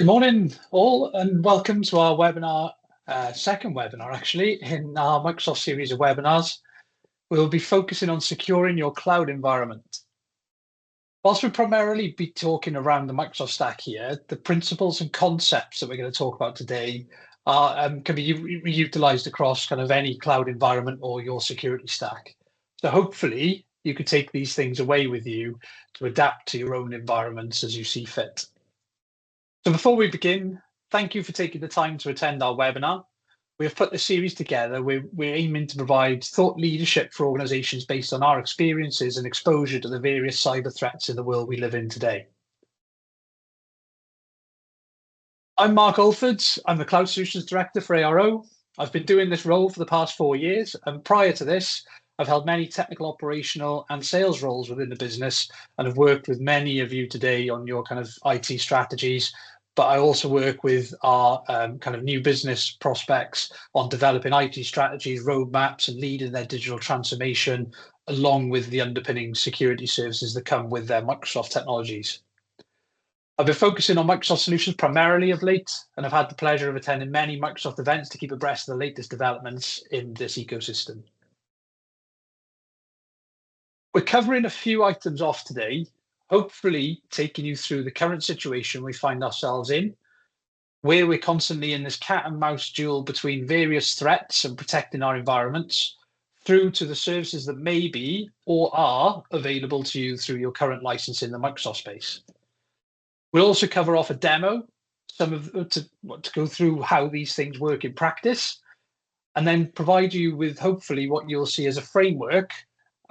Good morning, all, and welcome to our webinar, second webinar actually, in our Microsoft series of webinars. We'll be focusing on securing your cloud environment. Whilst we'll primarily be talking around the Microsoft stack here, the principles and concepts that we're going to talk about today can be reutilized across kind of any cloud environment or your security stack. So hopefully you could take these things away with you to adapt to your own environments as you see fit. So before we begin, thank you for taking the time to attend our webinar. We have put the series together. We're aiming to provide thought leadership for organizations based on our experiences and exposure to the various cyber threats in the world we live in today. I'm Mark Alford. I'm the Cloud Solutions Director for ARO. I've been doing this role for the past 4 years, and prior to this, I've held many technical, operational, and sales roles within the business, and have worked with many of you today on your kind of IT strategies. But I also work with our kind of new business prospects on developing IT strategies, roadmaps, and leading their digital transformation, along with the underpinning security services that come with their Microsoft technologies. I've been focusing on Microsoft solutions primarily of late, and I've had the pleasure of attending many Microsoft events to keep abreast of the latest developments in this ecosystem. We're covering a few items off today, hopefully taking you through the current situation we find ourselves in, where we're constantly in this cat and mouse duel between various threats and protecting our environments, through to the services that may be or are available to you through your current license in the Microsoft space. We'll also cover off a demo, to go through how these things work in practice, and then provide you with hopefully what you'll see as a framework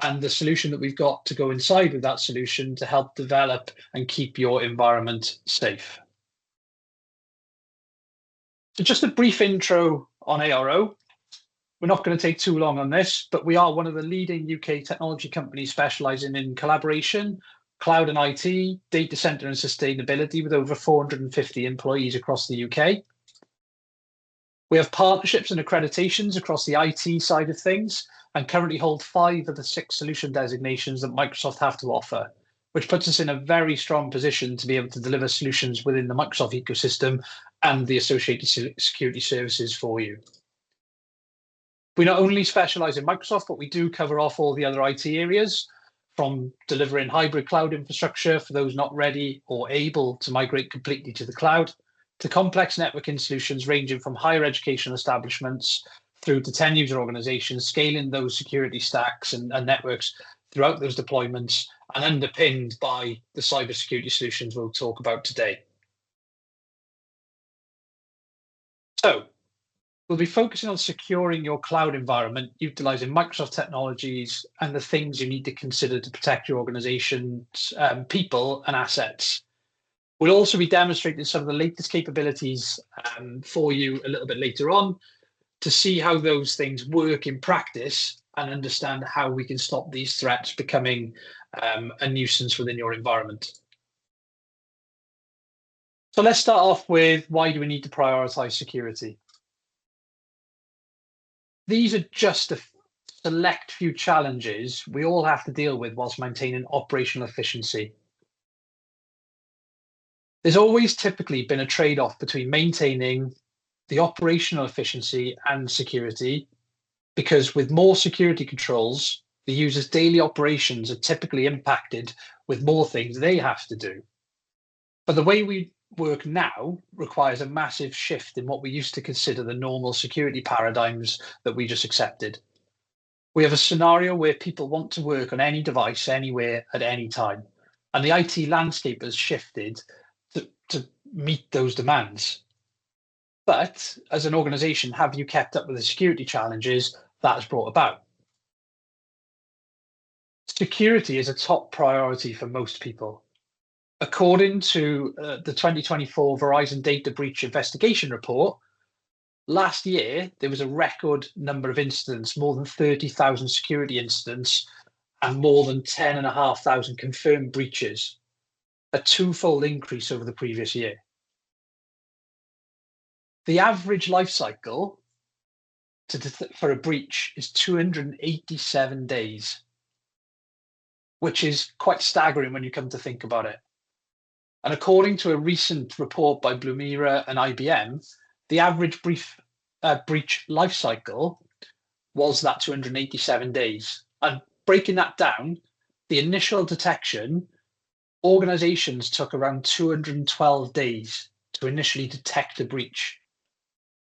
and the solution that we've got to go inside with that solution to help develop and keep your environment safe. So just a brief intro on ARO. We're not going to take too long on this, but we are one of the leading UK technology companies specializing in collaboration, cloud and IT, data center and sustainability, with over 450 employees across the UK. We have partnerships and accreditations across the IT side of things, and currently hold 5 of the 6 solution designations that Microsoft have to offer, which puts us in a very strong position to be able to deliver solutions within the Microsoft ecosystem and the associated security services for you. We not only specialize in Microsoft, but we do cover off all the other IT areas, from delivering hybrid cloud infrastructure for those not ready or able to migrate completely to the cloud, to complex networking solutions ranging from higher educational establishments through to 10 user organizations, scaling those security stacks and networks throughout those deployments, and underpinned by the cybersecurity solutions we'll talk about today. So we'll be focusing on securing your cloud environment, utilizing Microsoft technologies and the things you need to consider to protect your organization's people and assets. We'll also be demonstrating some of the latest capabilities for you a little bit later on, to see how those things work in practice and understand how we can stop these threats becoming a nuisance within your environment. So let's start off with, why do we need to prioritize security? These are just a select few challenges we all have to deal with whilst maintaining operational efficiency. There's always typically been a trade-off between maintaining the operational efficiency and security, because with more security controls, the user's daily operations are typically impacted with more things they have to do. But the way we work now requires a massive shift in what we used to consider the normal security paradigms that we just accepted. We have a scenario where people want to work on any device, anywhere, at any time, and the IT landscape has shifted to meet those demands. But as an organization, have you kept up with the security challenges that has brought about? Security is a top priority for most people. According to the 2024 Verizon Data Breach Investigation Report, last year there was a record number of incidents, more than 30,000 security incidents, and more than 10,500 confirmed breaches, a twofold increase over the previous year. The average life cycle for a breach is 287 days, which is quite staggering when you come to think about it. And according to a recent report by Blumira and IBM, the average breach life cycle was that 287 days. And breaking that down, the initial detection, organizations took around 212 days to initially detect a breach.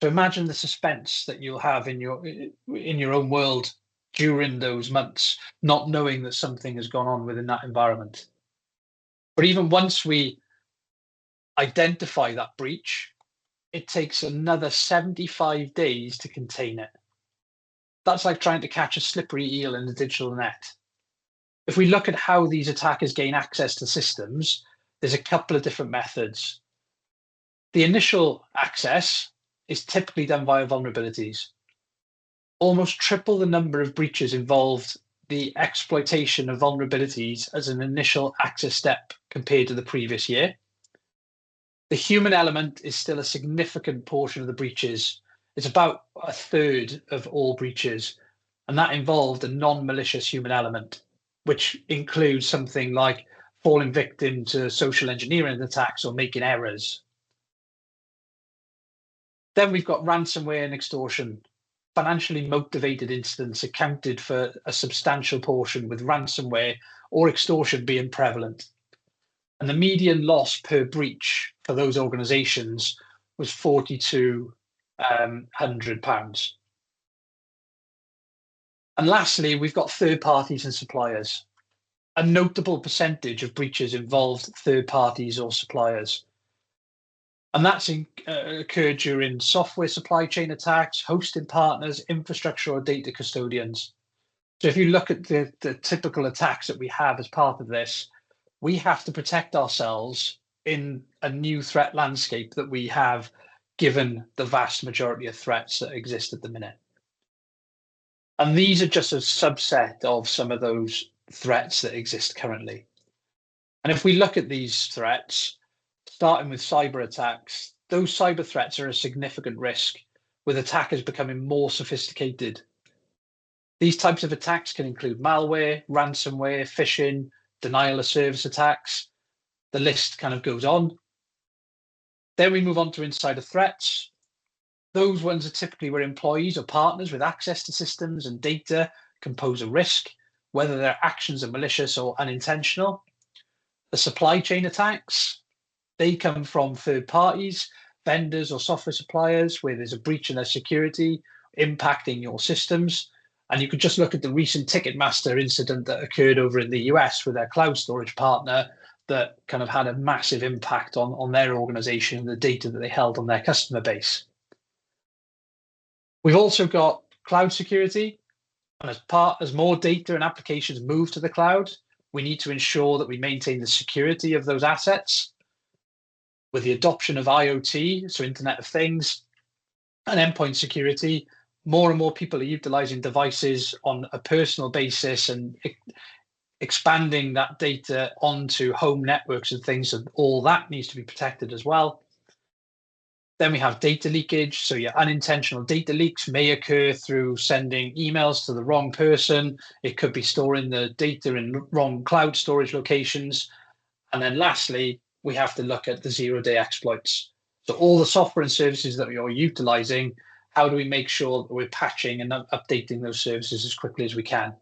So imagine the suspense that you'll have in your own world during those months, not knowing that something has gone on within that environment. But even once we identify that breach, it takes another 75 days to contain it. That's like trying to catch a slippery eel in the digital net. If we look at how these attackers gain access to systems, there's a couple of different methods. The initial access is typically done via vulnerabilities. Almost triple the number of breaches involved the exploitation of vulnerabilities as an initial access step compared to the previous year. The human element is still a significant portion of the breaches. It's about a third of all breaches, and that involved a non-malicious human element, which includes something like falling victim to social engineering attacks or making errors. Then we've got ransomware and extortion. Financially motivated incidents accounted for a substantial portion, with ransomware or extortion being prevalent. And the median loss per breach for those organizations was £4,200. And lastly, we've got third parties and suppliers. A notable percentage of breaches involved third parties or suppliers. And that's occurred during software supply chain attacks, hosting partners, infrastructure, or data custodians. So if you look at the typical attacks that we have as part of this, we have to protect ourselves in a new threat landscape that we have, given the vast majority of threats that exist at the minute. And these are just a subset of some of those threats that exist currently. And if we look at these threats, starting with cyber attacks, those cyber threats are a significant risk, with attackers becoming more sophisticated. These types of attacks can include malware, ransomware, phishing, denial of service attacks. The list kind of goes on. Then we move on to insider threats. Those ones are typically where employees or partners with access to systems and data can pose a risk, whether their actions are malicious or unintentional. The supply chain attacks, they come from third parties, vendors or software suppliers, where there's a breach in their security impacting your systems. And you could just look at the recent Ticketmaster incident that occurred over in the US with their cloud storage partner that kind of had a massive impact on their organization and the data that they held on their customer base. We've also got cloud security. And as more data and applications move to the cloud, we need to ensure that we maintain the security of those assets. With the adoption of IoT, so Internet of Things, and endpoint security, more and more people are utilizing devices on a personal basis and expanding that data onto home networks and things, and all that needs to be protected as well. Then we have data leakage. So your unintentional data leaks may occur through sending emails to the wrong person. It could be storing the data in wrong cloud storage locations. And then lastly, we have to look at the zero-day exploits. So all the software and services that you're utilizing, how do we make sure that we're patching and updating those services as quickly as we can?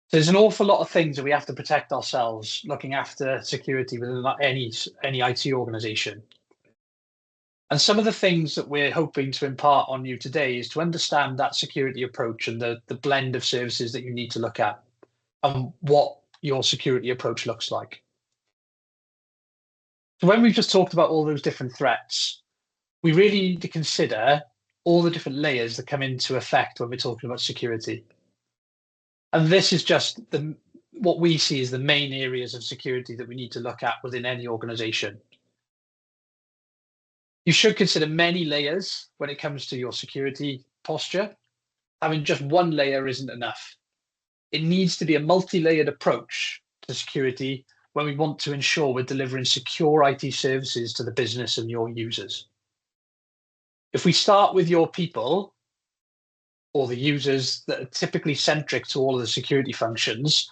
So there's an awful lot of things that we have to protect ourselves, looking after security within any IT organization. And some of the things that we're hoping to impart on you today is to understand that security approach and the blend of services that you need to look at and what your security approach looks like. So when we've just talked about all those different threats, we really need to consider all the different layers that come into effect when we're talking about security. And this is just what we see as the main areas of security that we need to look at within any organization. You should consider many layers when it comes to your security posture. Having just one layer isn't enough. It needs to be a multi-layered approach to security when we want to ensure we're delivering secure IT services to the business and your users. If we start with your people, or the users that are typically centric to all of the security functions,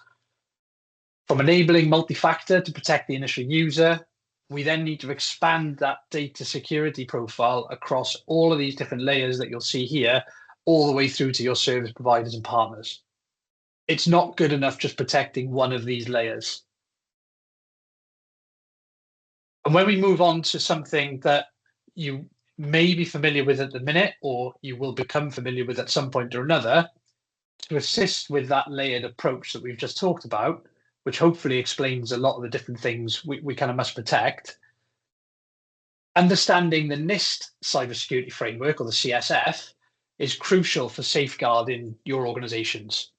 From enabling multi-factor to protect the initial user, we then need to expand that data security profile across all of these different layers that you'll see here, all the way through to your service providers and partners. It's not good enough just protecting one of these layers. And when we move on to something that you may be familiar with at the minute, or you will become familiar with at some point or another, to assist with that layered approach that we've just talked about, which hopefully explains a lot of the different things we kind of must protect. Understanding the NIST cybersecurity framework, or the CSF, is crucial for safeguarding your organizations.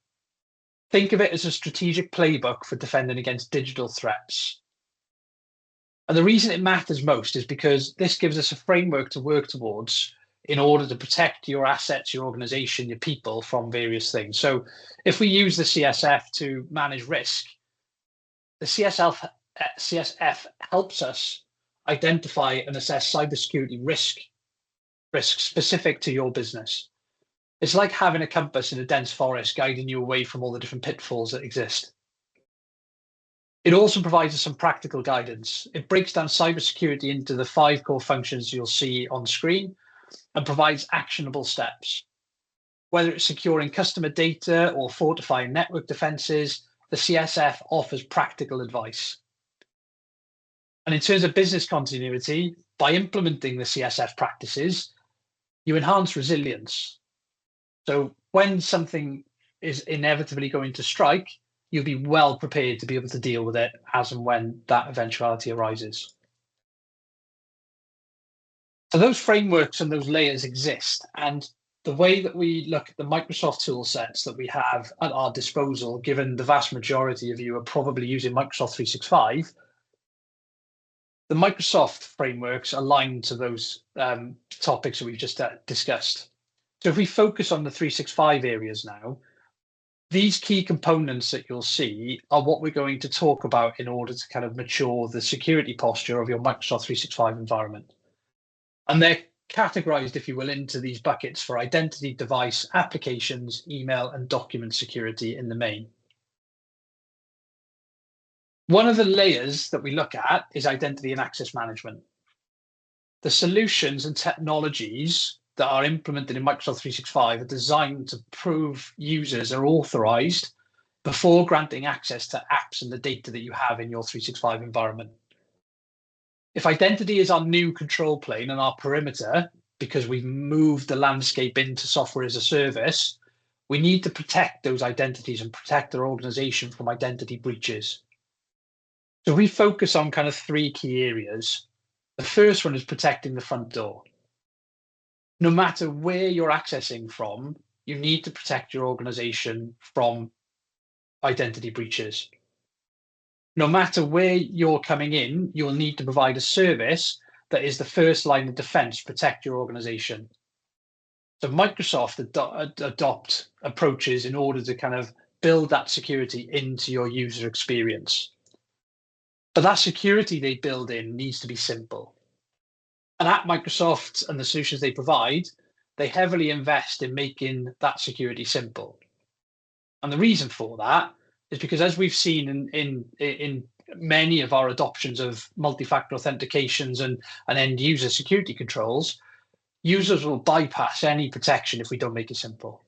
Think of it as a strategic playbook for defending against digital threats. And the reason it matters most is because this gives us a framework to work towards in order to protect your assets, your organization, your people from various things. So if we use the CSF to manage risk, the CSF helps us identify and assess cybersecurity risks specific to your business. It's like having a compass in a dense forest guiding you away from all the different pitfalls that exist. It also provides us some practical guidance. It breaks down cybersecurity into the 5 core functions you'll see on screen and provides actionable steps. Whether it's securing customer data or fortifying network defenses, the CSF offers practical advice. And in terms of business continuity, by implementing the CSF practices, you enhance resilience. So when something is inevitably going to strike, you'll be well prepared to be able to deal with it as and when that eventuality arises. So those frameworks and those layers exist. And the way that we look at the Microsoft tool sets that we have at our disposal, given the vast majority of you are probably using Microsoft 365, the Microsoft frameworks align to those topics that we've just discussed. So if we focus on the 365 areas now, these key components that you'll see are what we're going to talk about in order to kind of mature the security posture of your Microsoft 365 environment. And they're categorized, if you will, into these buckets for identity, device, applications, email, and document security in the main. One of the layers that we look at is identity and access management. The solutions and technologies that are implemented in Microsoft 365 are designed to prove users are authorized before granting access to apps and the data that you have in your 365 environment. If identity is our new control plane and our perimeter, because we've moved the landscape into software as a service, we need to protect those identities and protect our organization from identity breaches. So we focus on kind of 3 key areas. The first one is protecting the front door. No matter where you're accessing from, you need to protect your organization from identity breaches. No matter where you're coming in, you'll need to provide a service that is the first line of defense to protect your organization. So Microsoft adopt approaches in order to kind of build that security into your user experience. But that security they build in needs to be simple. And at Microsoft and the solutions they provide, they heavily invest in making that security simple. And the reason for that is because, as we've seen in many of our adoptions of multi-factor authentications and end user security controls, users will bypass any protection if we don't make it simple.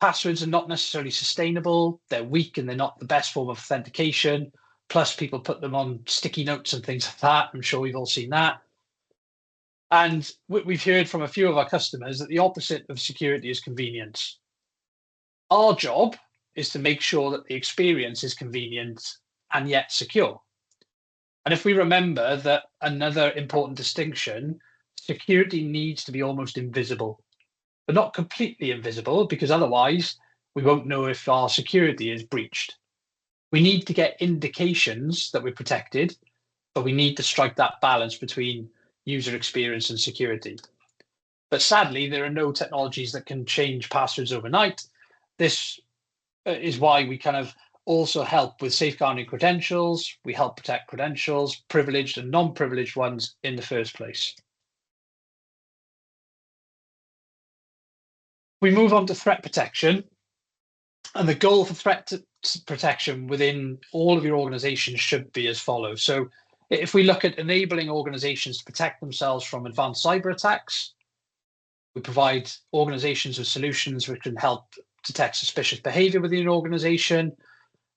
Passwords are not necessarily sustainable, they're weak, and they're not the best form of authentication. Plus, people put them on sticky notes and things like that. I'm sure we've all seen that. And we've heard from a few of our customers that the opposite of security is convenience. Our job is to make sure that the experience is convenient and yet secure. And if we remember that another important distinction, security needs to be almost invisible, but not completely invisible, because otherwise we won't know if our security is breached. We need to get indications that we're protected, but we need to strike that balance between user experience and security. But sadly, there are no technologies that can change passwords overnight. This is why we kind of also help with safeguarding credentials. We help protect credentials, privileged and non-privileged ones, in the first place. We move on to threat protection. And the goal for threat protection within all of your organizations should be as follows. So if we look at enabling organizations to protect themselves from advanced cyber attacks, we provide organizations with solutions which can help detect suspicious behavior within an organization.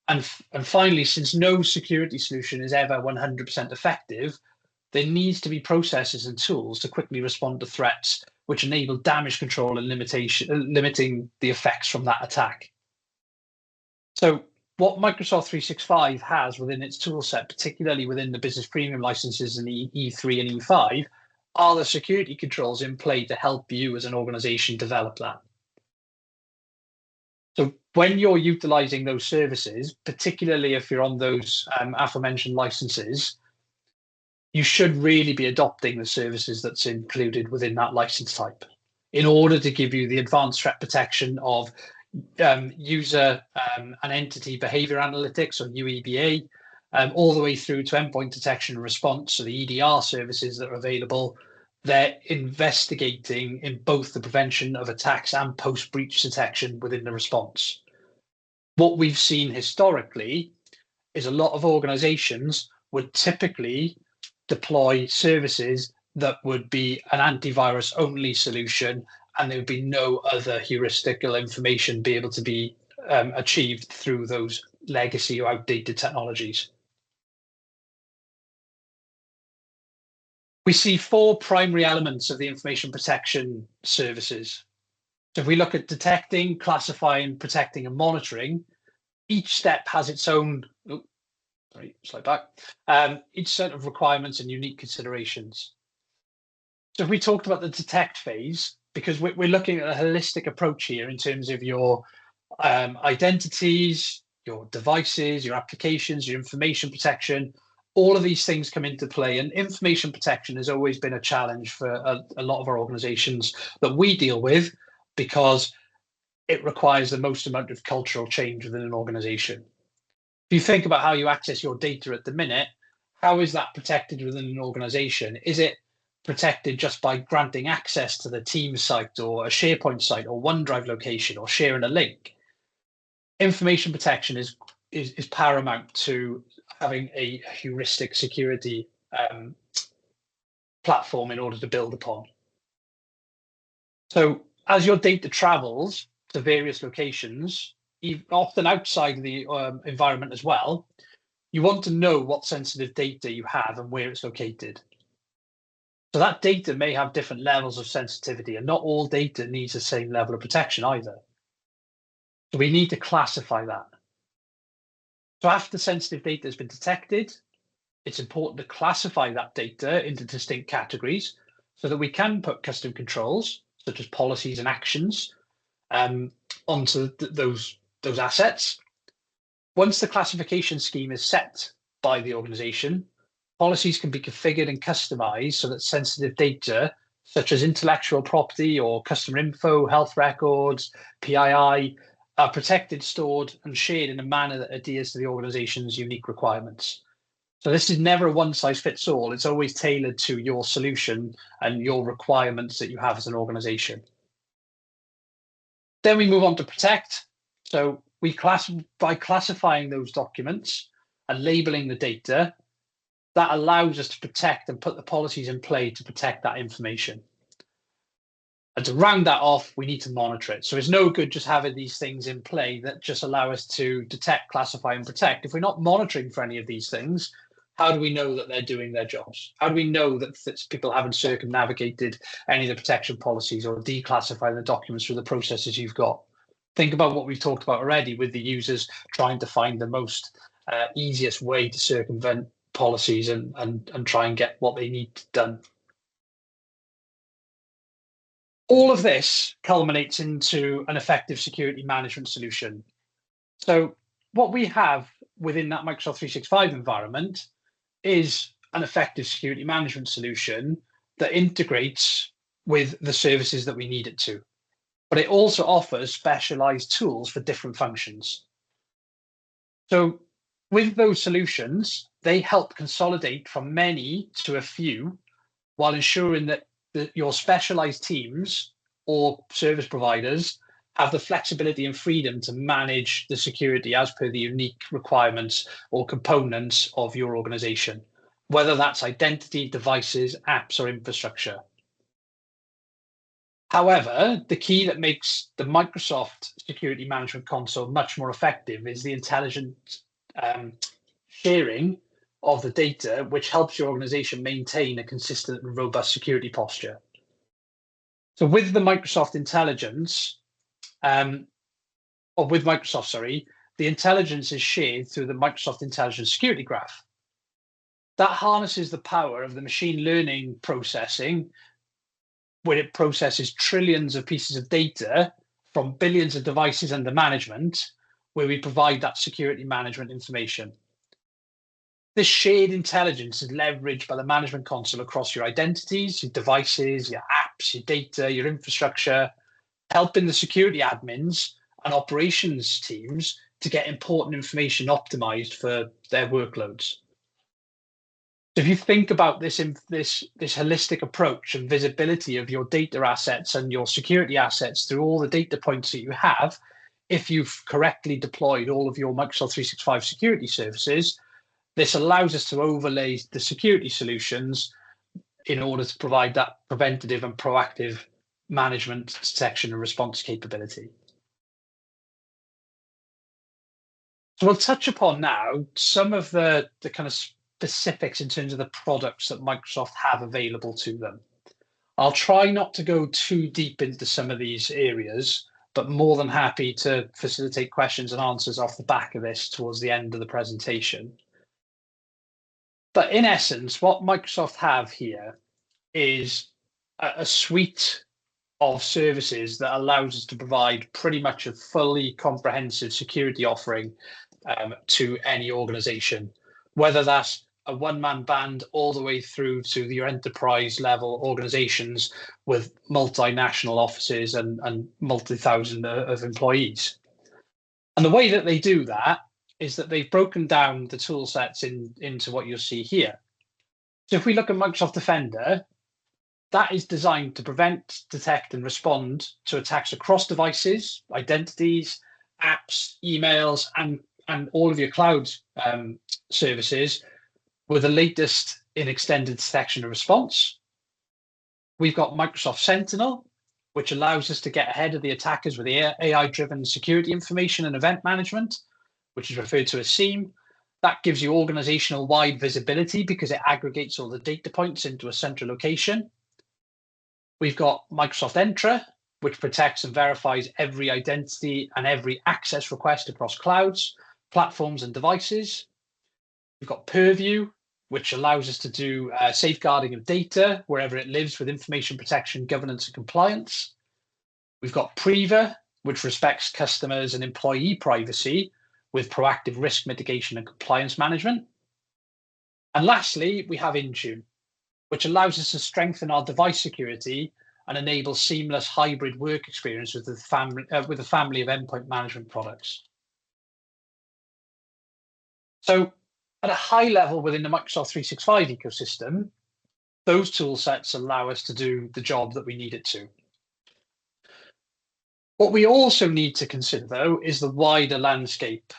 And finally, since no security solution is ever 100% effective, there needs to be processes and tools to quickly respond to threats which enable damage control and limiting the effects from that attack. So what Microsoft 365 has within its toolset, particularly within the business premium licenses in E3 and E5, are the security controls in play to help you as an organization develop that. So when you're utilizing those services, particularly if you're on those aforementioned licenses, you should really be adopting the services that's included within that license type in order to give you the advanced threat protection of user and entity behavior analytics, or UEBA, all the way through to endpoint detection and response. So the EDR services that are available, they're investigating in both the prevention of attacks and post-breach detection within the response. What we've seen historically is a lot of organizations would typically deploy services that would be an antivirus only solution, and there would be no other heuristical information be able to be achieved through those legacy or outdated technologies. We see four primary elements of the information protection services. So if we look at detecting, classifying, protecting, and monitoring, each step has its own, slide back, each set of requirements and unique considerations. So if we talked about the detect phase, because we're looking at a holistic approach here in terms of your identities, your devices, your applications, your information protection, all of these things come into play. And information protection has always been a challenge for a lot of our organizations that we deal with, because it requires the most amount of cultural change within an organization. If you think about how you access your data at the minute, how is that protected within an organization? Is it protected just by granting access to the Teams site or a SharePoint site or OneDrive location or sharing a link? Information protection is paramount to having a heuristic security platform in order to build upon. So as your data travels to various locations, often outside of the environment as well, you want to know what sensitive data you have and where it's located. So that data may have different levels of sensitivity, and not all data needs the same level of protection either. So we need to classify that. So after sensitive data has been detected, it's important to classify that data into distinct categories so that we can put custom controls, such as policies and actions, onto those assets. Once the classification scheme is set by the organization, policies can be configured and customized so that sensitive data, such as intellectual property or customer info, health records, PII, are protected, stored, and shared in a manner that adheres to the organization's unique requirements. So this is never a one-size-fits-all. It's always tailored to your solution and your requirements that you have as an organization. Then we move on to protect. So by classifying those documents and labeling the data, that allows us to protect and put the policies in play to protect that information. And to round that off, we need to monitor it. So it's no good just having these things in play that just allow us to detect, classify, and protect. If we're not monitoring for any of these things, how do we know that they're doing their jobs? How do we know that people haven't circumnavigated any of the protection policies or declassifying the documents through the processes you've got? Think about what we've talked about already with the users trying to find the most easiest way to circumvent policies and try and get what they need done. All of this culminates into an effective security management solution. So what we have within that Microsoft 365 environment is an effective security management solution that integrates with the services that we need it to. But it also offers specialized tools for different functions. So with those solutions, they help consolidate from many to a few, while ensuring that your specialized teams or service providers have the flexibility and freedom to manage the security as per the unique requirements or components of your organization, whether that's identity, devices, apps, or infrastructure. However, the key that makes the Microsoft Security Management Console much more effective is the intelligent sharing of the data, which helps your organization maintain a consistent and robust security posture. So with the Microsoft intelligence, with Microsoft, sorry, the intelligence is shared through the Microsoft Intelligence Security Graph. That harnesses the power of the machine learning processing, where it processes trillions of pieces of data from billions of devices under management, where we provide that security management information. This shared intelligence is leveraged by the management console across your identities, your devices, your apps, your data, your infrastructure, helping the security admins and operations teams to get important information optimized for their workloads. So if you think about this holistic approach and visibility of your data assets and your security assets through all the data points that you have, if you've correctly deployed all of your Microsoft 365 security services, this allows us to overlay the security solutions in order to provide that preventative and proactive management, detection, and response capability. So we'll touch upon now some of the kind of specifics in terms of the products that Microsoft have available to them. I'll try not to go too deep into some of these areas, but more than happy to facilitate questions and answers off the back of this towards the end of the presentation. But in essence, what Microsoft have here is a suite of services that allows us to provide pretty much a fully comprehensive security offering to any organization, whether that's a one-man band all the way through to your enterprise level organizations with multinational offices and multi-thousand of employees. And the way that they do that is that they've broken down the tool sets into what you'll see here. So if we look at Microsoft Defender, that is designed to prevent, detect, and respond to attacks across devices, identities, apps, emails, and all of your cloud services with the latest in extended detection and response. We've got Microsoft Sentinel, which allows us to get ahead of the attackers with AI-driven security information and event management, which is referred to as SIEM. That gives you organizational-wide visibility because it aggregates all the data points into a central location. We've got Microsoft Entra, which protects and verifies every identity and every access request across clouds, platforms, and devices. We've got Purview, which allows us to do safeguarding of data wherever it lives with information protection, governance, and compliance. We've got Priva, which respects customers and employee privacy with proactive risk mitigation and compliance management. And lastly, we have Intune, which allows us to strengthen our device security and enable seamless hybrid work experience with the family of endpoint management products. So at a high level within the Microsoft 365 ecosystem, those tool sets allow us to do the job that we need it to. What we also need to consider, though, is the wider landscape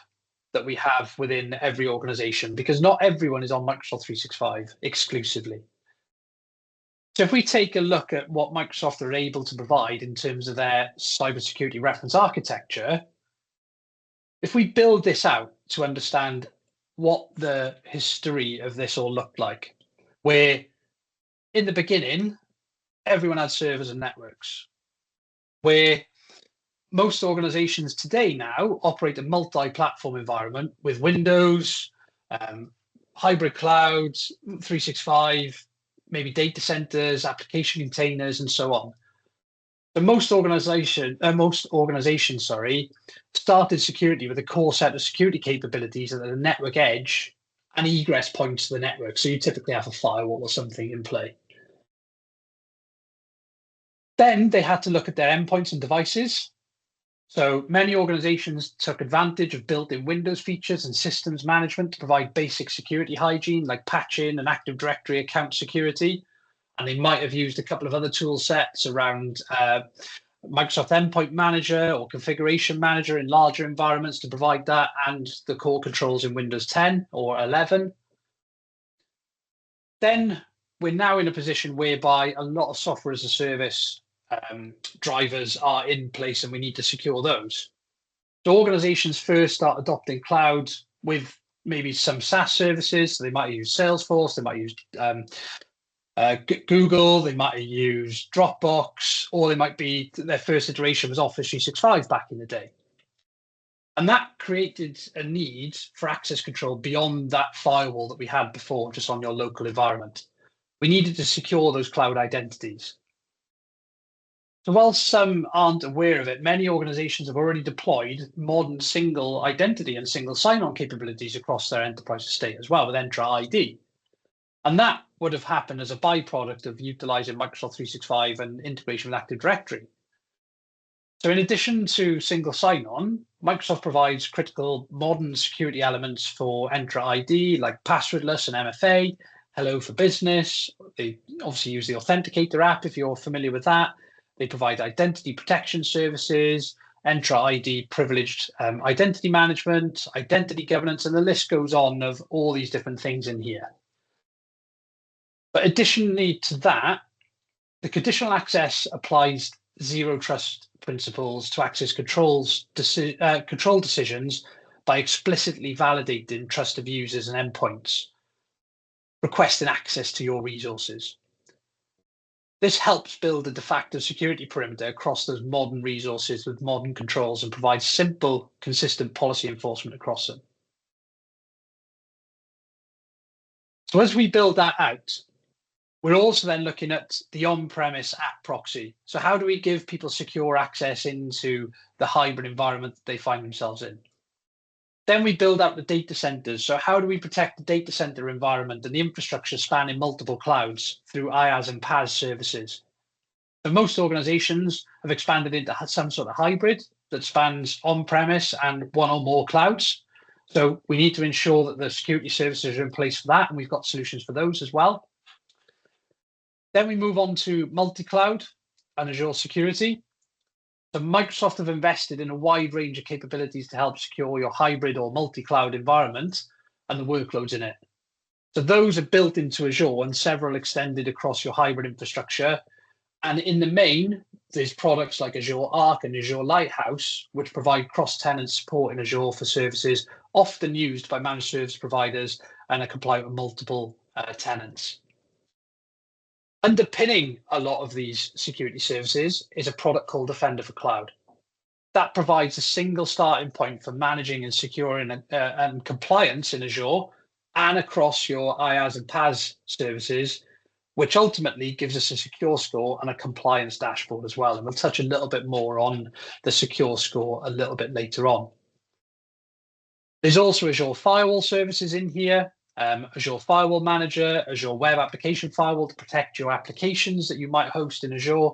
that we have within every organization, because not everyone is on Microsoft 365 exclusively. So if we take a look at what Microsoft are able to provide in terms of their cybersecurity reference architecture, if we build this out to understand what the history of this all looked like, where in the beginning, everyone had servers and networks, where most organizations today now operate a multi-platform environment with Windows, hybrid clouds, 365, maybe data centers, application containers, and so on. So most organizations, started security with a core set of security capabilities at the network edge and egress points to the network. So you typically have a firewall or something in play. Then they had to look at their endpoints and devices. So many organizations took advantage of built-in Windows features and systems management to provide basic security hygiene like patching and Active Directory account security. And they might have used a couple of other tool sets around Microsoft Endpoint Manager or Configuration Manager in larger environments to provide that, and the core controls in Windows 10 or 11. Then we're now in a position whereby a lot of software as a service drivers are in place, and we need to secure those. So organizations first start adopting cloud with maybe some SaaS services. So they might use Salesforce, they might use Google, they might use Dropbox, or they might be, their first iteration was Office 365 back in the day. And that created a need for access control beyond that firewall that we had before, just on your local environment. We needed to secure those cloud identities. So while some aren't aware of it, many organizations have already deployed modern single identity and single sign-on capabilities across their enterprise estate as well with Entra ID. And that would have happened as a byproduct of utilizing Microsoft 365 and integration with Active Directory. So in addition to single sign-on, Microsoft provides critical modern security elements for Entra ID, like passwordless and MFA, Hello for Business. They obviously use the Authenticator app if you're familiar with that. They provide identity protection services, Entra ID privileged identity management, identity governance, and the list goes on of all these different things in here. But additionally to that, the conditional access applies zero trust principles to access control decisions by explicitly validating trust of users and endpoints, requesting access to your resources. This helps build a de facto security perimeter across those modern resources with modern controls and provides simple, consistent policy enforcement across them. So as we build that out, we're also then looking at the on-premise app proxy. So how do we give people secure access into the hybrid environment that they find themselves in? Then we build out the data centers. So how do we protect the data center environment and the infrastructure spanning multiple clouds through IaaS and PaaS services? So most organizations have expanded into some sort of hybrid that spans on-premise and one or more clouds. So we need to ensure that the security services are in place for that, and we've got solutions for those as well. Then we move on to multi-cloud and Azure security. So Microsoft have invested in a wide range of capabilities to help secure your hybrid or multi-cloud environment and the workloads in it. So those are built into Azure and several extended across your hybrid infrastructure. And in the main, there's products like Azure Arc and Azure Lighthouse, which provide cross-tenant support in Azure for services often used by managed service providers and are compliant with multiple tenants. Underpinning a lot of these security services is a product called Defender for Cloud. That provides a single starting point for managing and securing and compliance in Azure and across your IaaS and PaaS services, which ultimately gives us a secure score and a compliance dashboard as well. And we'll touch a little bit more on the secure score a little bit later on. There's also Azure Firewall services in here. Azure Firewall Manager, Azure Web Application Firewall to protect your applications that you might host in Azure,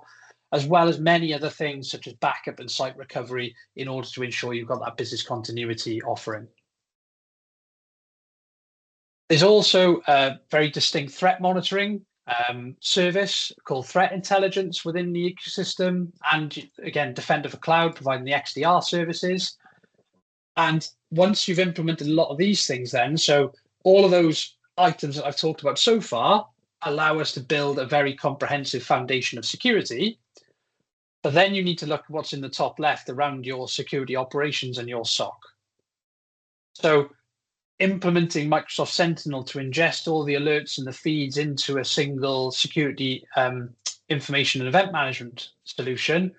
as well as many other things such as backup and site recovery in order to ensure you've got that business continuity offering. There's also a very distinct threat monitoring service called Threat Intelligence within the ecosystem. And again, Defender for Cloud providing the XDR services. And once you've implemented a lot of these things then, so all of those items that I've talked about so far allow us to build a very comprehensive foundation of security. But then you need to look at what's in the top left around your security operations and your SOC. So implementing Microsoft Sentinel to ingest all the alerts and the feeds into a single security information and event management solution,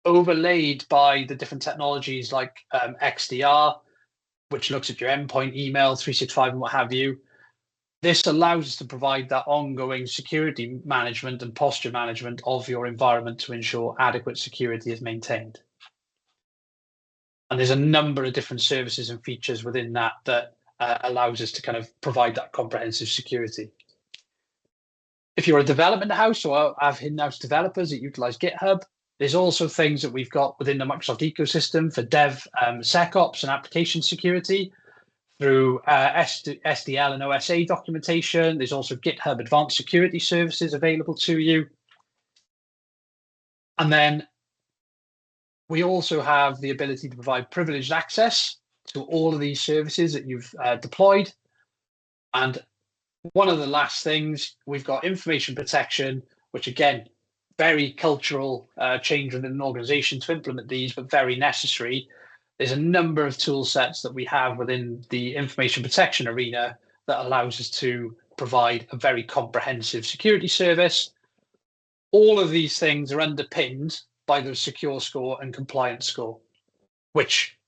overlaid by the different technologies like XDR, which looks at your endpoint, email, 365, and what have you. This allows us to provide that ongoing security management and posture management of your environment to ensure adequate security is maintained. And there's a number of different services and features within that that allows us to kind of provide that comprehensive security. If you're a development house or have in-house developers that utilize GitHub, there's also things that we've got within the Microsoft ecosystem for dev SecOps and application security through SDL and OSA documentation. There's also GitHub Advanced Security Services available to you. And then We also have the ability to provide privileged access to all of these services that you've deployed. And one of the last things, we've got information protection, which again, very cultural change within an organization to implement these, but very necessary. There's a number of tool sets that we have within the information protection arena that allows us to provide a very comprehensive security service. All of these things are underpinned by the secure score and compliance score, which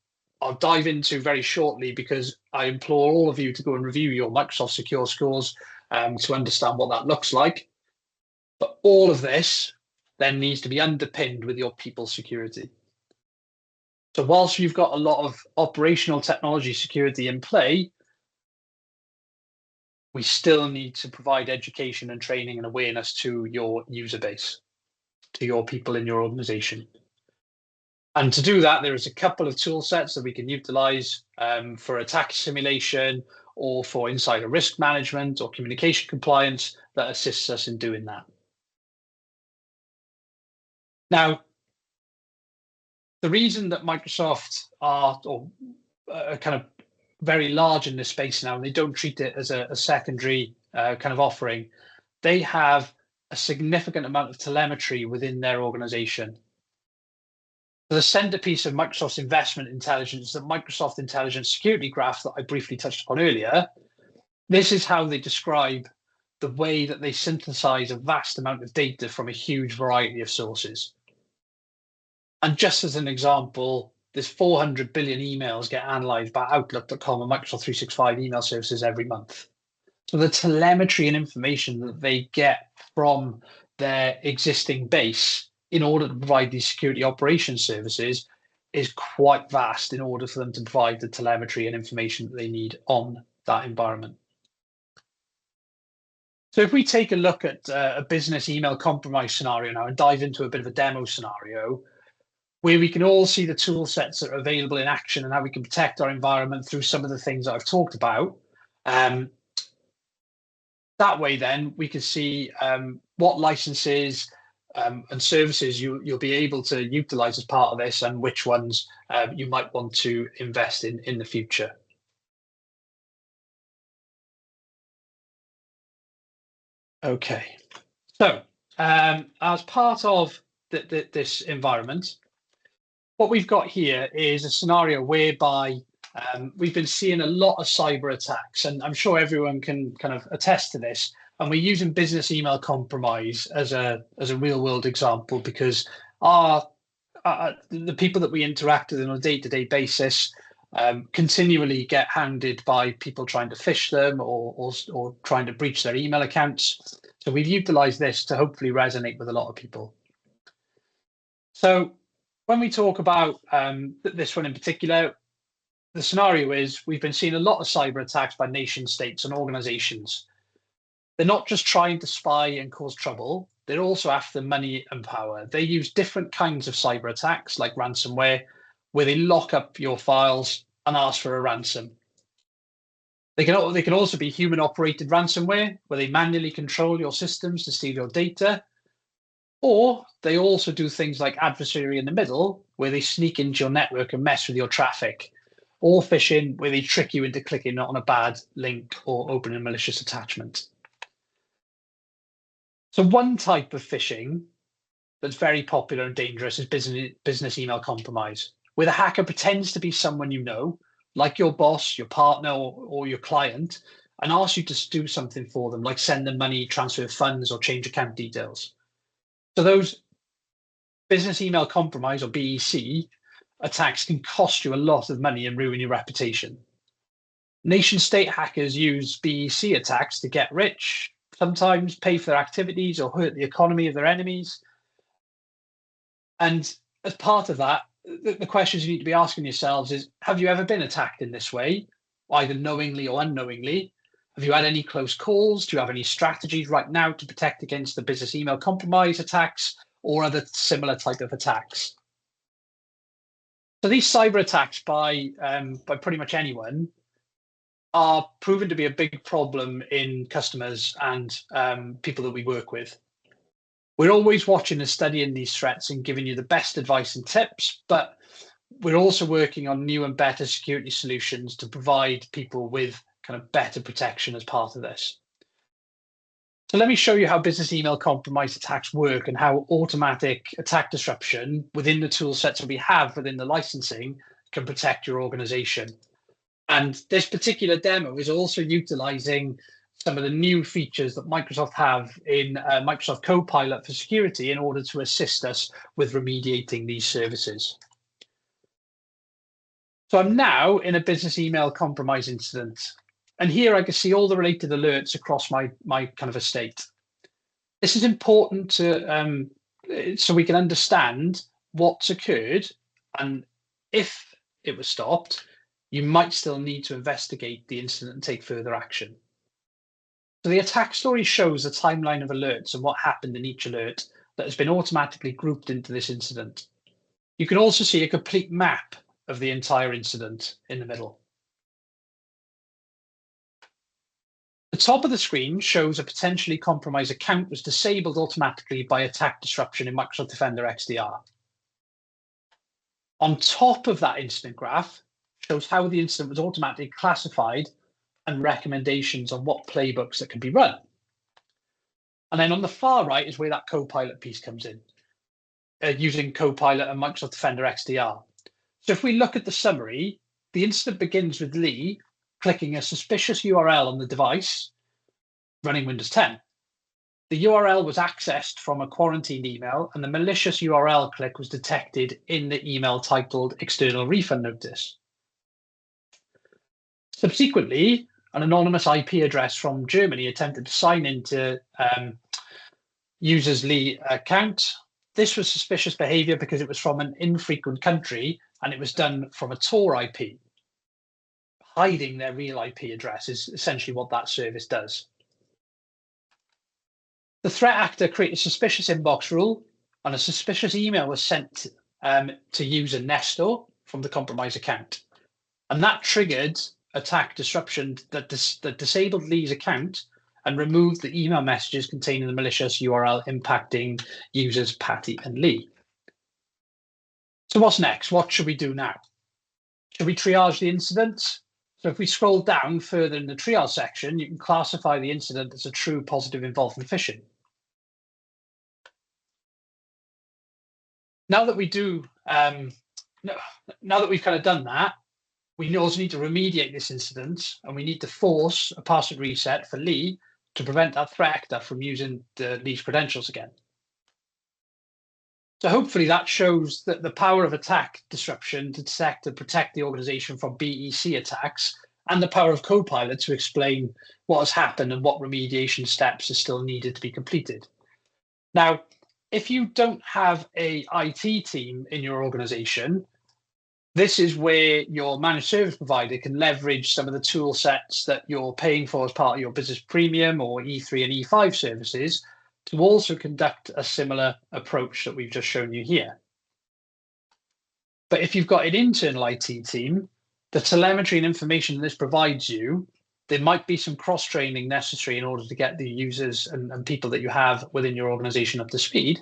I'll dive into very shortly because I implore all of you to go and review your Microsoft Secure Scores to understand what that looks like. But all of this then needs to be underpinned with your people security. So whilst you've got a lot of operational technology security in play, we still need to provide education and training and awareness to your user base, to your people in your organization. And to do that, there is a couple of tool sets that we can utilize for attack simulation or for insider risk management or communication compliance that assists us in doing that. Now, the reason that Microsoft are kind of very large in this space now, and they don't treat it as a secondary kind of offering, they have a significant amount of telemetry within their organization. The centerpiece of Microsoft's investment intelligence, the Microsoft Intelligence Security Graph that I briefly touched upon earlier, this is how they describe the way that they synthesize a vast amount of data from a huge variety of sources. And just as an example, there's 400 billion emails get analyzed by Outlook.com and Microsoft 365 email services every month. So the telemetry and information that they get from their existing base in order to provide these security operations services is quite vast in order for them to provide the telemetry and information that they need on that environment. So if we take a look at a business email compromise scenario now and dive into a bit of a demo scenario, where we can all see the tool sets that are available in action and how we can protect our environment through some of the things that I've talked about. That way, then, we can see what licenses and services you'll be able to utilize as part of this and which ones you might want to invest in the future. Okay, so as part of this environment, what we've got here is a scenario whereby we've been seeing a lot of cyber attacks, and I'm sure everyone can kind of attest to this. And we're using business email compromise as a real world example because the people that we interact with on a day-to-day basis continually get hounded by people trying to phish them or trying to breach their email accounts. So we've utilized this to hopefully resonate with a lot of people. So when we talk about this one in particular, the scenario is we've been seeing a lot of cyber attacks by nation states and organizations. They're not just trying to spy and cause trouble, they're also after money and power. They use different kinds of cyber attacks like ransomware, where they lock up your files and ask for a ransom. They can also be human operated ransomware, where they manually control your systems to steal your data. Or they also do things like adversary in the middle, where they sneak into your network and mess with your traffic. Or phishing, where they trick you into clicking on a bad link or opening a malicious attachment. So one type of phishing that's very popular and dangerous is business email compromise, where the hacker pretends to be someone you know, like your boss, your partner, or your client, and asks you to do something for them, like send them money, transfer funds, or change account details. So those business email compromise, or BEC, attacks can cost you a lot of money and ruin your reputation. Nation state hackers use BEC attacks to get rich, sometimes pay for their activities or hurt the economy of their enemies. And as part of that, the questions you need to be asking yourselves is, have you ever been attacked in this way, either knowingly or unknowingly? Have you had any close calls? Do you have any strategies right now to protect against the business email compromise attacks or other similar type of attacks? So these cyber attacks by pretty much anyone are proven to be a big problem in customers and people that we work with. We're always watching and studying these threats and giving you the best advice and tips, but we're also working on new and better security solutions to provide people with kind of better protection as part of this. So let me show you how business email compromise attacks work and how automatic attack disruption within the tool sets that we have within the licensing can protect your organization. And this particular demo is also utilizing some of the new features that Microsoft have in Microsoft Copilot for security in order to assist us with remediating these services. So I'm now in a business email compromise incident. And here I can see all the related alerts across my kind of estate. This is important to so we can understand what's occurred, and if it was stopped, you might still need to investigate the incident and take further action. So the attack story shows a timeline of alerts and what happened in each alert that has been automatically grouped into this incident. You can also see a complete map of the entire incident in the middle. The top of the screen shows a potentially compromised account was disabled automatically by attack disruption in Microsoft Defender XDR. On top of that incident graph shows how the incident was automatically classified and recommendations on what playbooks that can be run. And then on the far right is where that Copilot piece comes in, using Copilot and Microsoft Defender XDR. So if we look at the summary, the incident begins with Lee clicking a suspicious URL on the device running Windows 10. The URL was accessed from a quarantined email, and the malicious URL click was detected in the email titled External Refund Notice. Subsequently, an anonymous IP address from Germany attempted to sign into user's Lee account. This was suspicious behavior because it was from an infrequent country and it was done from a Tor IP. Hiding their real IP address is essentially what that service does. The threat actor created a suspicious inbox rule, and a suspicious email was sent to user Nestor from the compromised account. And that triggered attack disruption that disabled Lee's account and removed the email messages containing the malicious URL impacting users Patty and Lee. So what's next? What should we do now? Should we triage the incident? So if we scroll down further in the triage section, you can classify the incident as a true positive involvement phishing. Now that we do, now that we've kind of done that, we also need to remediate this incident, and we need to force a password reset for Lee to prevent that threat actor from using Lee's credentials again. So hopefully that shows that the power of attack disruption to detect and protect the organization from BEC attacks, and the power of Copilot to explain what has happened and what remediation steps are still needed to be completed. Now, if you don't have a IT team in your organization, this is where your managed service provider can leverage some of the tool sets that you're paying for as part of your business premium or E3 and E5 services to also conduct a similar approach that we've just shown you here. But if you've got an internal IT team, the telemetry and information this provides you, there might be some cross-training necessary in order to get the users and people that you have within your organization up to speed.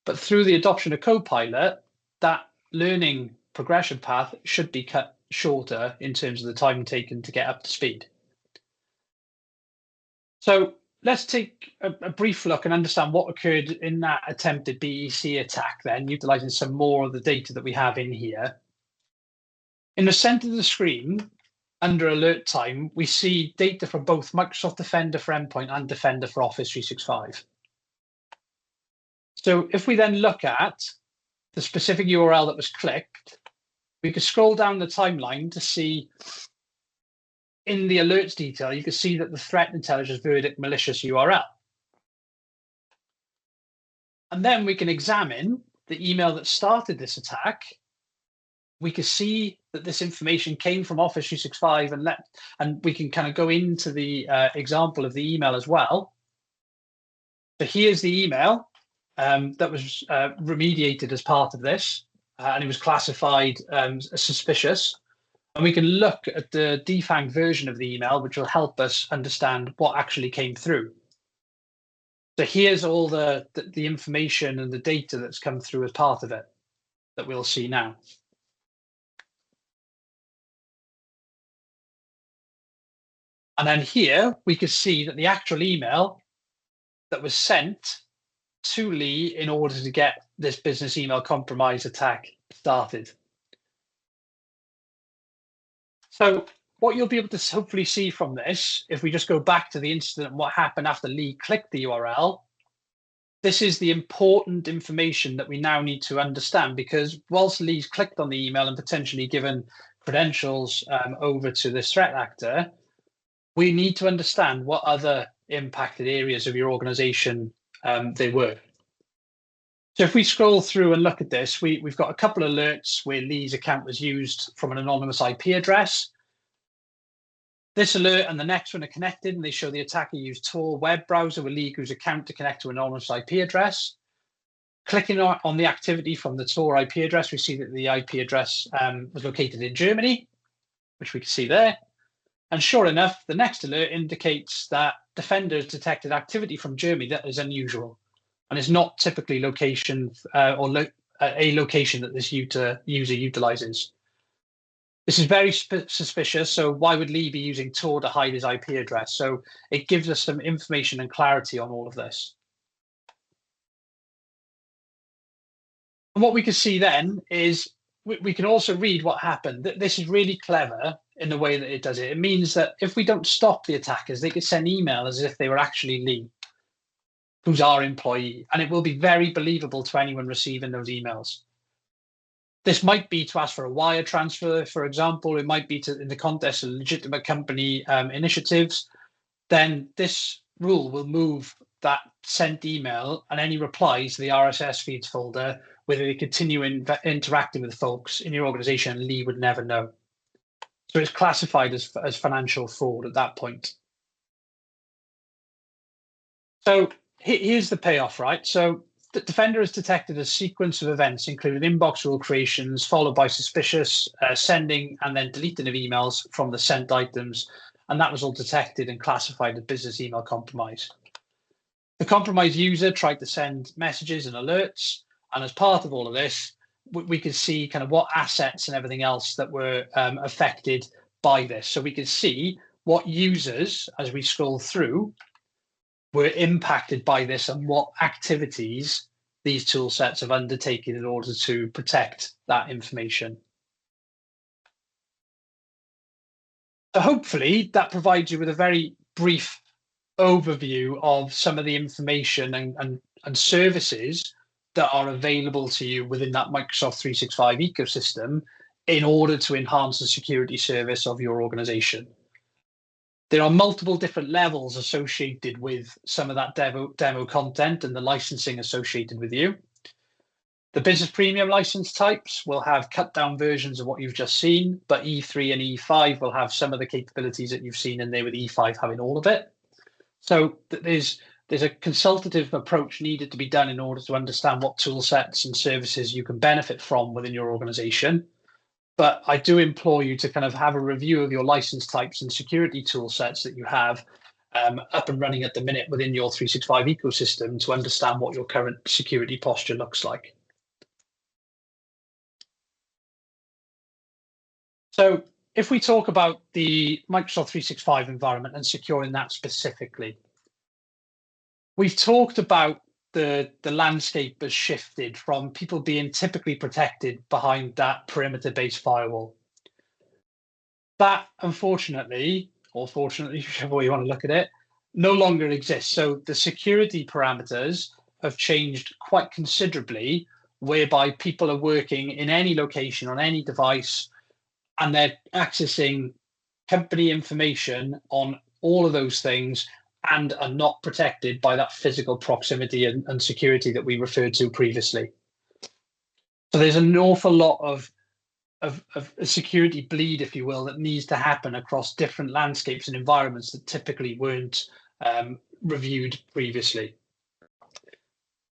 But through the adoption of Copilot, that learning progression path should be cut shorter in terms of the time taken to get up to speed. So let's take a brief look and understand what occurred in that attempted BEC attack then, utilizing some more of the data that we have in here. In the center of the screen, under alert time, we see data from both Microsoft Defender for Endpoint and Defender for Office 365. So if we then look at the specific URL that was clicked, we could scroll down the timeline to see in the alerts detail, you can see that the threat intelligence verdict malicious URL. And then we can examine the email that started this attack. We can see that this information came from Office 365 and we can kind of go into the example of the email as well. So here's the email that was remediated as part of this. And it was classified as suspicious. And we can look at the defanged version of the email, which will help us understand what actually came through. So here's all the information and the data that's come through as part of it that we'll see now. And then here we could see that the actual email that was sent to Lee in order to get this business email compromise attack started. So what you'll be able to hopefully see from this, if we just go back to the incident and what happened after Lee clicked the URL, this is the important information that we now need to understand, because whilst Lee's clicked on the email and potentially given credentials over to this threat actor, we need to understand what other impacted areas of your organization they were. So if we scroll through and look at this, we've got a couple of alerts where Lee's account was used from an anonymous IP address. This alert and the next one are connected, and they show the attacker used Tor web browser with Lee's account to connect to an anonymous IP address. Clicking on the activity from the Tor IP address, we see that the IP address was located in Germany, which we can see there. And sure enough, the next alert indicates that Defender has detected activity from Germany that is unusual and is not typically location a location that this user utilizes. This is very suspicious, so why would Lee be using Tor to hide his IP address? So it gives us some information and clarity on all of this. And what we can see then is we can also read what happened. This is really clever in the way that it does it. It means that if we don't stop the attackers, they could send email as if they were actually Lee, who's our employee, and it will be very believable to anyone receiving those emails. This might be to ask for a wire transfer, for example. It might be in the context of legitimate company initiatives. Then this rule will move that sent email and any replies to the RSS feeds folder, whether they continue interacting with folks in your organization. Lee would never know. So it's classified as financial fraud at that point. So here's the payoff, right? So the Defender has detected a sequence of events, including inbox rule creations, followed by suspicious sending and then deleting of emails from the sent items. And that was all detected and classified as business email compromise. The compromised user tried to send messages and alerts. And as part of all of this, we could see kind of what assets and everything else that were affected by this. So we could see what users, as we scroll through, were impacted by this and what activities these tool sets have undertaken in order to protect that information. So hopefully that provides you with a very brief overview of some of the information and services that are available to you within that Microsoft 365 ecosystem in order to enhance the security service of your organization. There are multiple different levels associated with some of that demo content and the licensing associated with you. The business premium license types will have cut down versions of what you've just seen, but E3 and E5 will have some of the capabilities that you've seen in there, with E5 having all of it. So there's a consultative approach needed to be done in order to understand what tool sets and services you can benefit from within your organization. But I do implore you to kind of have a review of your license types and security tool sets that you have up and running at the minute within your 365 ecosystem to understand what your current security posture looks like. So if we talk about the Microsoft 365 environment and securing that specifically, we've talked about the landscape has shifted from people being typically protected behind that perimeter-based firewall. That, unfortunately, or fortunately, whichever way you want to look at it, no longer exists. So the security parameters have changed quite considerably, whereby people are working in any location on any device, and they're accessing company information on all of those things and are not protected by that physical proximity and security that we referred to previously. So there's an awful lot of a security bleed, if you will, that needs to happen across different landscapes and environments that typically weren't reviewed previously.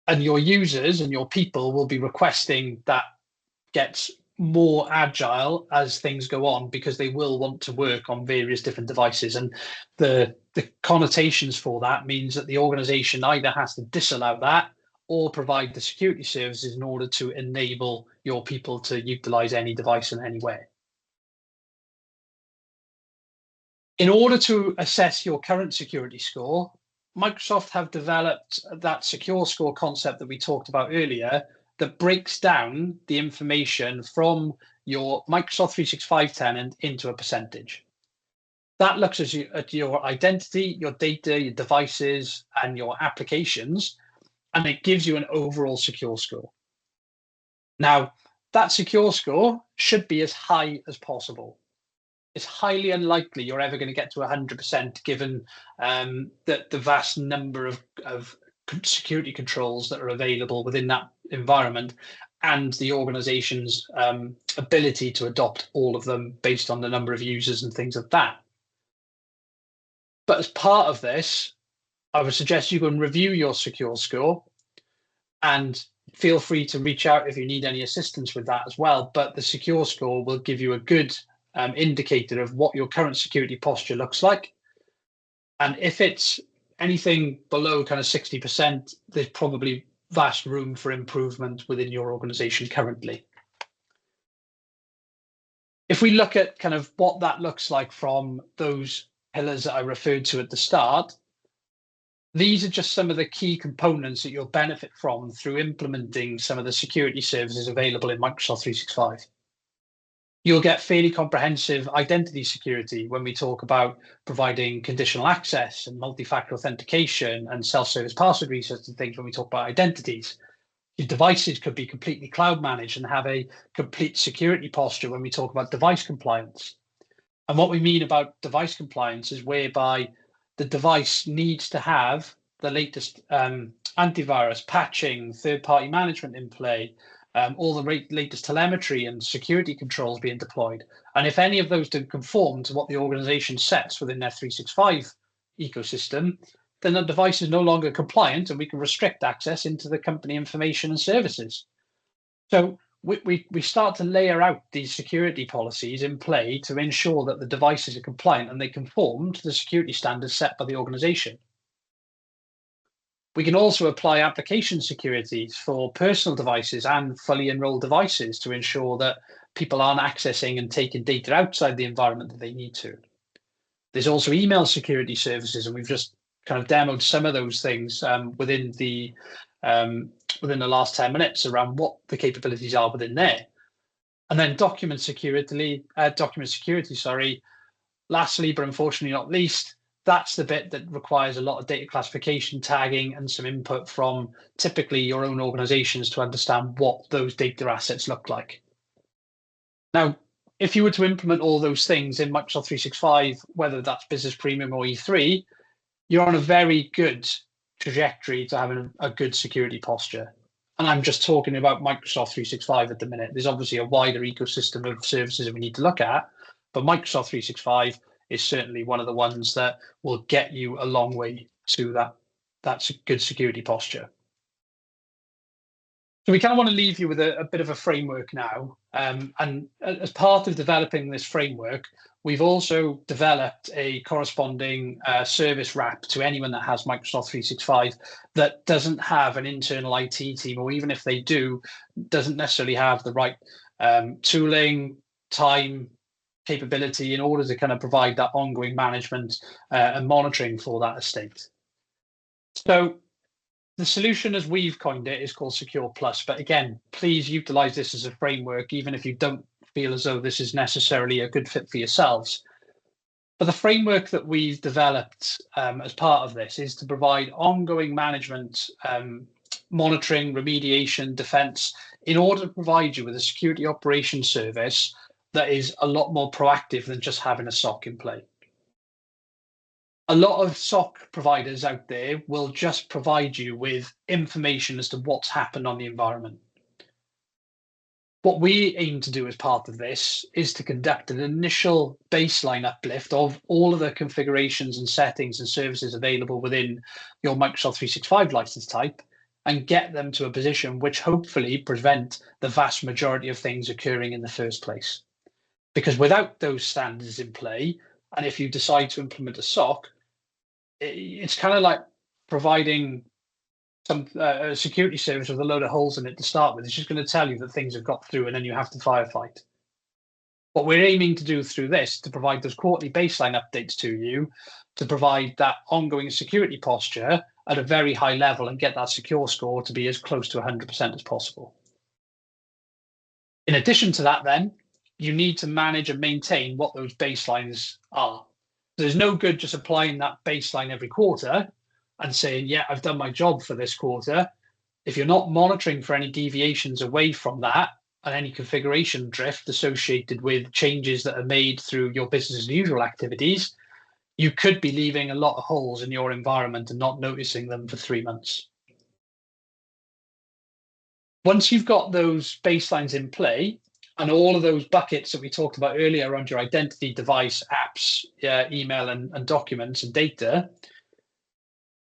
And your users and your people will be requesting that gets more agile as things go on, because they will want to work on various different devices. And the the connotations for that means that the organization either has to disallow that or provide the security services in order to enable your people to utilize any device in any way. In order to assess your current security score, Microsoft have developed that secure score concept that we talked about earlier that breaks down the information from your Microsoft 365 tenant into a percentage. That looks at your identity, your data, your devices, and your applications, and it gives you an overall secure score. Now, that secure score should be as high as possible. It's highly unlikely you're ever going to get to 100% given that the vast number of security controls that are available within that environment and the organization's ability to adopt all of them based on the number of users and things like that. But as part of this, I would suggest you go and review your secure score and feel free to reach out if you need any assistance with that as well. But the secure score will give you a good indicator of what your current security posture looks like. And if it's anything below kind of 60%, there's probably vast room for improvement within your organization currently. If we look at kind of what that looks like from those pillars that I referred to at the start, these are just some of the key components that you'll benefit from through implementing some of the security services available in Microsoft 365. You'll get fairly comprehensive identity security when we talk about providing conditional access and multi-factor authentication and self-service password resets and things when we talk about identities. Your devices could be completely cloud managed and have a complete security posture when we talk about device compliance. And what we mean about device compliance is whereby the device needs to have the latest antivirus, patching, third-party management in play, all the latest telemetry and security controls being deployed. And if any of those don't conform to what the organization sets within their 365 ecosystem, then the device is no longer compliant and we can restrict access into the company information and services. So we start to layer out these security policies in play to ensure that the devices are compliant and they conform to the security standards set by the organization. We can also apply application securities for personal devices and fully enrolled devices to ensure that people aren't accessing and taking data outside the environment that they need to. There's also email security services, and we've just kind of demoed some of those things within the last 10 minutes around what the capabilities are within there. And then document security, lastly, but unfortunately not least, that's the bit that requires a lot of data classification, tagging, and some input from typically your own organizations to understand what those data assets look like. Now, if you were to implement all those things in Microsoft 365, whether that's Business Premium or E3, you're on a very good trajectory to having a good security posture. And I'm just talking about Microsoft 365 at the minute. There's obviously a wider ecosystem of services that we need to look at, but Microsoft 365 is certainly one of the ones that will get you a long way to that's a good security posture. So we kind of want to leave you with a bit of a framework now. And as part of developing this framework, we've also developed a corresponding service wrap to anyone that has Microsoft 365 that doesn't have an internal IT team, or even if they do, doesn't necessarily have the right tooling, time, capability in order to kind of provide that ongoing management and monitoring for that estate. So the solution, as we've coined it, is called Secure Plus. But again, please utilize this as a framework, even if you don't feel as though this is necessarily a good fit for yourselves. But the framework that we've developed as part of this is to provide ongoing management, monitoring, remediation, defense, in order to provide you with a security operations service that is a lot more proactive than just having a SOC in play. A lot of SOC providers out there will just provide you with information as to what's happened on the environment. What we aim to do as part of this is to conduct an initial baseline uplift of all of the configurations and settings and services available within your Microsoft 365 license type and get them to a position which hopefully prevent the vast majority of things occurring in the first place. Because without those standards in play, and if you decide to implement a SOC, it's kind of like providing some a security service with a load of holes in it to start with. It's just going to tell you that things have got through, and then you have to firefight. What we're aiming to do through this, to provide those quarterly baseline updates to you, to provide that ongoing security posture at a very high level and get that secure score to be as close to 100% as possible. In addition to that, then, you need to manage and maintain what those baselines are. So there's no good just applying that baseline every quarter and saying, yeah, I've done my job for this quarter. If you're not monitoring for any deviations away from that and any configuration drift associated with changes that are made through your business as usual activities, you could be leaving a lot of holes in your environment and not noticing them for 3 months. Once you've got those baselines in play and all of those buckets that we talked about earlier around your identity, device, apps, email, and documents and data,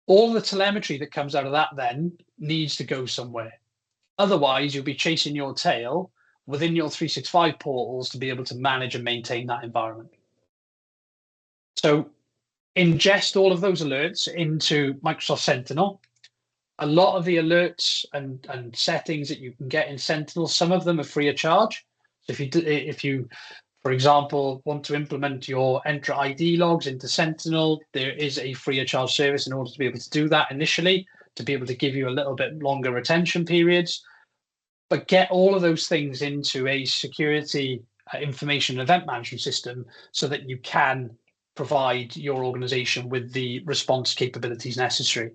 all the telemetry that comes out of that then needs to go somewhere. Otherwise, you'll be chasing your tail within your 365 portals to be able to manage and maintain that environment. So ingest all of those alerts into Microsoft Sentinel. A lot of the alerts and settings that you can get in Sentinel, some of them are free of charge. So if you, for example, want to implement your Entra ID logs into Sentinel, there is a free of charge service in order to be able to do that initially, to be able to give you a little bit longer retention periods. But get all of those things into a security information event management system so that you can provide your organization with the response capabilities necessary.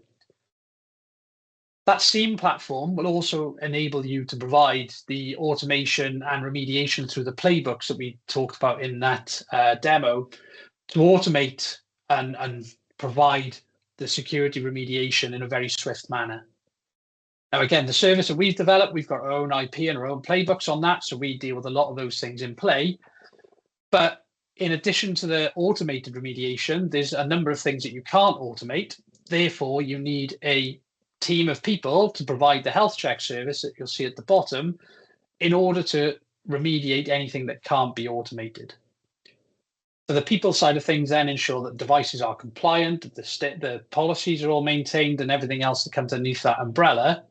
That SIEM platform will also enable you to provide the automation and remediation through the playbooks that we talked about in that demo, to automate and provide the security remediation in a very swift manner. Now, again, the service that we've developed, we've got our own IP and our own playbooks on that, so we deal with a lot of those things in play. But in addition to the automated remediation, there's a number of things that you can't automate. Therefore, you need a team of people to provide the health check service that you'll see at the bottom in order to remediate anything that can't be automated. So the people side of things then ensure that devices are compliant, that the policies are all maintained and everything else that comes underneath that umbrella.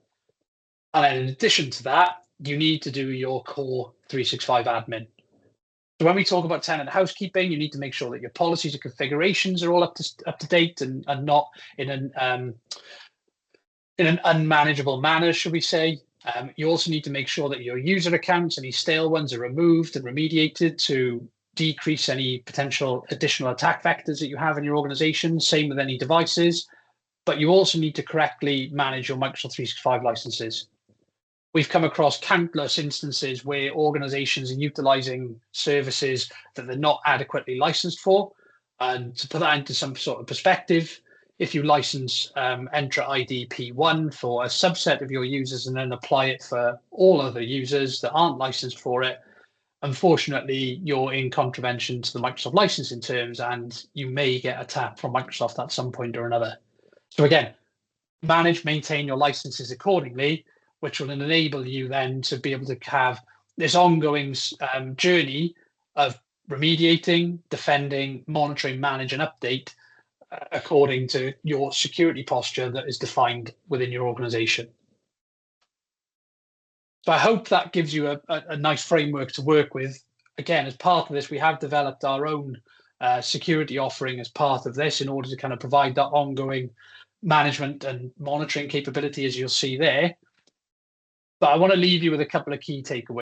And then in addition to that, you need to do your core 365 admin. So when we talk about tenant housekeeping, you need to make sure that your policies and configurations are all up to date and not in an unmanageable manner, should we say. You also need to make sure that your user accounts, any stale ones, are removed and remediated to decrease any potential additional attack vectors that you have in your organization. Same with any devices. But you also need to correctly manage your Microsoft 365 licenses. We've come across countless instances where organizations are utilizing services that they're not adequately licensed for. And to put that into some sort of perspective, if you license Entra ID P1 for a subset of your users and then apply it for all other users that aren't licensed for it, unfortunately, you're in contravention to the Microsoft licensing terms, and you may get a tap from Microsoft at some point or another. So again, manage, maintain your licenses accordingly, which will enable you then to be able to have this ongoing journey of remediating, defending, monitoring, manage, and update according to your security posture that is defined within your organization. So I hope that gives you a nice framework to work with. Again, as part of this, we have developed our own security offering as part of this in order to kind of provide that ongoing management and monitoring capability, as you'll see there. But I want to leave you with a couple of key takeaways.